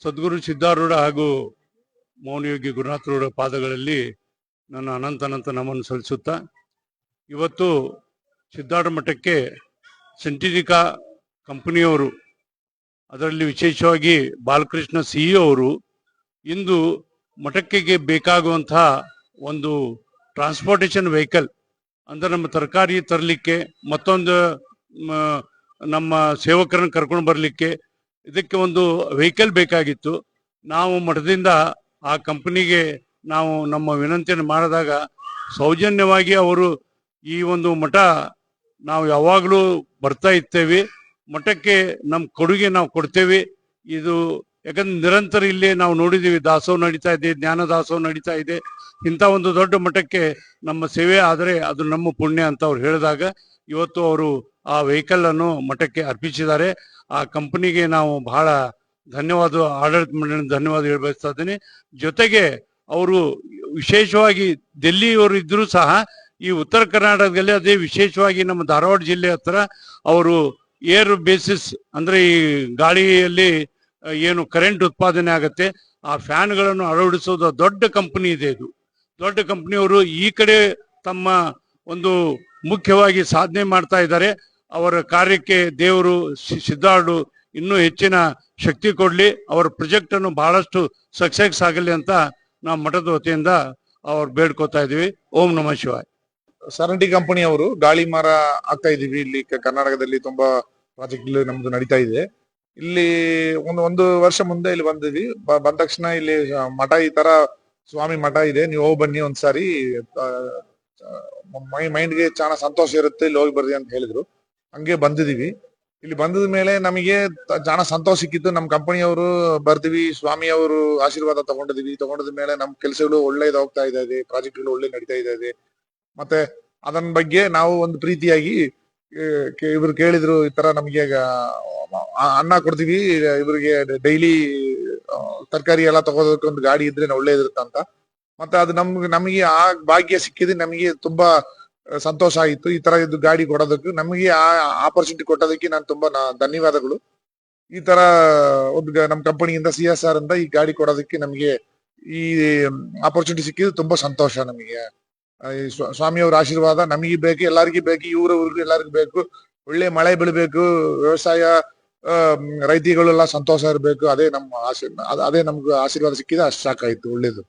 ಸದ್ಗುರು ಸಿದ್ಧಾರೂಢ ಹಾಗೂ ಮೌನಯೋಗಿ ಗುರುನಾಥರೂಢ ಪಾದಗಳಲ್ಲಿ ನನ್ನ ಅನಂತ ನಮನ ಸಲ್ಲಿಸುತ್ತಾ, ಇವತ್ತು ಸಿದ್ಧಾರೂಢ ಮಠಕ್ಕೆ ಸೆಂಟಿನಿಕಾ ಕಂಪನಿಯವರು, ಅದರಲ್ಲಿ ವಿಶೇಷವಾಗಿ ಬಾಲಕೃಷ್ಣ ಸಿಇಒ ಅವರು ಇಂದು ಮಠಕ್ಕೆ ಬೇಕಾಗುವಂತಹ ಒಂದು ಟ್ರಾನ್ಸ್ಪೋರ್ಟೇಷನ್ ವೆಹಿಕಲ್ ಅಂದ್ರೆ ನಮ್ಮ ತರಕಾರಿ ತರಲಿಕ್ಕೆ, ಮತ್ತೊಂದು ನಮ್ಮ ಸೇವಕರನ್ನು ಕರ್ಕೊಂಡು ಬರಲಿಕ್ಕೆ, ಇದಕ್ಕೆ ಒಂದು ವೆಹಿಕಲ್ ಬೇಕಾಗಿತ್ತು. ನಾವು ಮಠದಿಂದ ಆ ಕಂಪನಿಗೆ ನಾವು ನಮ್ಮ ವಿನಂತಿಯನ್ನು ಮಾಡಿದಾಗ ಸೌಜನ್ಯವಾಗಿ ಅವರು ಈ ಒಂದು ಮಠ ನಾವು ಯಾವಾಗಲೂ ಬರ್ತಾ ಇರ್ತೇವೆ, ಮಠಕ್ಕೆ ನಮ್ಮ ಕೊಡುಗೆ ನಾವು ಕೊಡ್ತೇವೆ. ಇದು ಯಾಕಂದ್ರೆ ನಿರಂತರ ಇಲ್ಲಿ ನಾವು ನೋಡಿದ್ದೀವಿ, ದಾಸೋಹ ನಡೀತಾ ಇದೆ, ಜ್ಞಾನ ದಾಸೋಹ ನಡೀತಾ ಇದೆ. ಇಂಥ ಒಂದು ದೊಡ್ಡ ಮಠಕ್ಕೆ ನಮ್ಮ ಸೇವೆ ಆದರೆ ಅದು ನಮ್ಮ ಪುಣ್ಯ ಅಂತ ಅವ್ರು ಹೇಳಿದಾಗ ಇವತ್ತು ಅವರು ಆ ವೆಹಿಕಲ್ ಅನ್ನು ಮಠಕ್ಕೆ ಅರ್ಪಿಸಿದ್ದಾರೆ. ಆ ಕಂಪನಿಗೆ ನಾವು ಬಹಳ ಧನ್ಯವಾದ, ಆಡಳಿತ ಮಂಡಳಿ ಧನ್ಯವಾದ ಹೇಳಬಯಸ್ತಾ ಇದ್ದೀನಿ. ಜೊತೆಗೆ ಅವರು ವಿಶೇಷವಾಗಿ ಡೆಲ್ಲಿಯವರು ಇದ್ರೂ ಸಹ ಈ ಉತ್ತರ ಕರ್ನಾಟಕದಲ್ಲಿ, ಅದೇ ವಿಶೇಷವಾಗಿ ನಮ್ಮ ಧಾರವಾಡ ಜಿಲ್ಲೆ ಹತ್ರ ಅವರು ಏರ್ ಬೇಸಿಸ್ ಅಂದ್ರೆ ಈ ಗಾಳಿಯಲ್ಲಿ ಏನು ಕರೆಂಟ್ ಉತ್ಪಾದನೆ ಆಗುತ್ತೆ ಆ ಫ್ಯಾನ್ಗಳನ್ನು ಅಳವಡಿಸೋದು ದೊಡ್ಡ ಕಂಪನಿ ಇದೆ. ಇದು ದೊಡ್ಡ ಕಂಪನಿಯವರು ಈ ಕಡೆ ತಮ್ಮ ಒಂದು ಮುಖ್ಯವಾಗಿ ಸಾಧನೆ ಮಾಡ್ತಾ ಇದ್ದಾರೆ. ಅವರ ಕಾರ್ಯಕ್ಕೆ ದೇವರು ಸಿದ್ಧಾರೂಢ ಇನ್ನೂ ಹೆಚ್ಚಿನ ಶಕ್ತಿ ಕೊಡ್ಲಿ, ಅವರ ಪ್ರಾಜೆಕ್ಟ್ ಅನ್ನು ಬಹಳಷ್ಟು ಸಕ್ಸಸ್ ಆಗಲಿ ಅಂತ ನಾವು ಮಠದ ವತಿಯಿಂದ ಅವ್ರು ಬೇಡ್ಕೋತಾ ಇದೀವಿ. ಓಂ ನಮಃ ಶಿವಾಯ. ಸರಂಟಿ ಕಂಪನಿ ಅವರು ಗಾಳಿ ಮರ ಆಗ್ತಾ ಇದೀವಿ. ಇಲ್ಲಿ ಕರ್ನಾಟಕದಲ್ಲಿ ತುಂಬಾ ಪ್ರಾಜೆಕ್ಟ್ ನಮ್ದು ನಡೀತಾ ಇದೆ. ಇಲ್ಲಿ ಒಂದು ವರ್ಷ ಮುಂದೆ ಇಲ್ಲಿ ಬಂದಿದ್ವಿ. ಬಂದ ತಕ್ಷಣ ಇಲ್ಲಿ ಮಠ ಈ ತರ ಸ್ವಾಮಿ ಮಠ ಇದೆ, ನೀವು ಹೋಗಿ ಬನ್ನಿ ಒಂದ್ಸಾರಿ, ಮೈಂಡ್ಗೆ ಚೆನ್ನಾ ಸಂತೋಷ ಇರುತ್ತೆ, ಇಲ್ಲಿ ಹೋಗಿ ಬರ್ರಿ ಅಂತ ಹೇಳಿದ್ರು. ಹಂಗೆ ಬಂದಿದೀವಿ. ಇಲ್ಲಿ ಬಂದದ ಮೇಲೆ ನಮಗೆ ಜಾಣ ಸಂತೋಷ ಸಿಕ್ಕಿತ್ತು. ನಮ್ ಕಂಪನಿಯವರು ಬರ್ದಿವಿ, ಸ್ವಾಮಿ ಅವರು ಆಶೀರ್ವಾದ ತಗೊಂಡದ ಮೇಲೆ ನಮ್ ಕೆಲಸಗಳು ಒಳ್ಳೇದ್ ಹೋಗ್ತಾ ಇದೆ, ಪ್ರಾಜೆಕ್ಟ್ಗಳು ಒಳ್ಳೆ ನಡೀತಾ ಇದೆ. ಮತ್ತೆ ಅದನ್ನ ಬಗ್ಗೆ ನಾವು ಒಂದು ಪ್ರೀತಿಯಾಗಿ ಇವ್ರು ಕೇಳಿದ್ರು, ಈ ತರ ನಮ್ಗೆ ಅನ್ನ ಕೊಡ್ತೀವಿ, ಇವ್ರಿಗೆ ಡೈಲಿ ತರಕಾರಿ ಎಲ್ಲ ತಗೋದಕ್ಕೆ ಒಂದು ಗಾಡಿ ಇದ್ರೆ ಒಳ್ಳೇದಿರುತ್ತೆ ಅಂತ. ಮತ್ತೆ ಅದು ನಮಗೆ ಆ ಭಾಗ್ಯ ಸಿಕ್ಕಿದ್ರೆ ನಮಗೆ ತುಂಬಾ ಸಂತೋಷ ಆಯಿತು. ಈ ತರ ಇದು ಗಾಡಿ ಕೊಡೋದಕ್ಕೆ, ನಮಗೆ ಆ ಆಪರ್ಚುನಿಟಿ ಕೊಟ್ಟೋದಕ್ಕೆ ನಾನು ತುಂಬಾ ಧನ್ಯವಾದಗಳು. ಈ ತರ ಒಂದು ನಮ್ ಕಂಪನಿಯಿಂದ CSR ಇಂದ ಈ ಗಾಡಿ ಕೊಡೋದಕ್ಕೆ ನಮಗೆ ಈ ಆಪರ್ಚುನಿಟಿ ಸಿಕ್ಕಿದ್ದು ತುಂಬಾ ಸಂತೋಷ ನಮಗೆ. ಸ್ವಾಮಿಯವ್ರ ಆಶೀರ್ವಾದ ನಮಗೆ ಬೇಕು, ಎಲ್ಲರಿಗೂ ಬೇಕು, ಊರಿಗೂ ಎಲ್ಲರಿಗೂ ಬೇಕು. ಒಳ್ಳೆ ಮಳೆ ಬೀಳ್ಬೇಕು, ವ್ಯವಸಾಯ ರೈತಿಗಳೆಲ್ಲ ಸಂತೋಷ ಇರ್ಬೇಕು. ಅದೇ ನಮ್ಮ ಅದೇ ನಮ್ಗೆ ಆಶೀರ್ವಾದ ಸಿಕ್ಕಿದೆ, ಅಷ್ಟು ಸಾಕಾಯ್ತು. ಒಳ್ಳೇದು.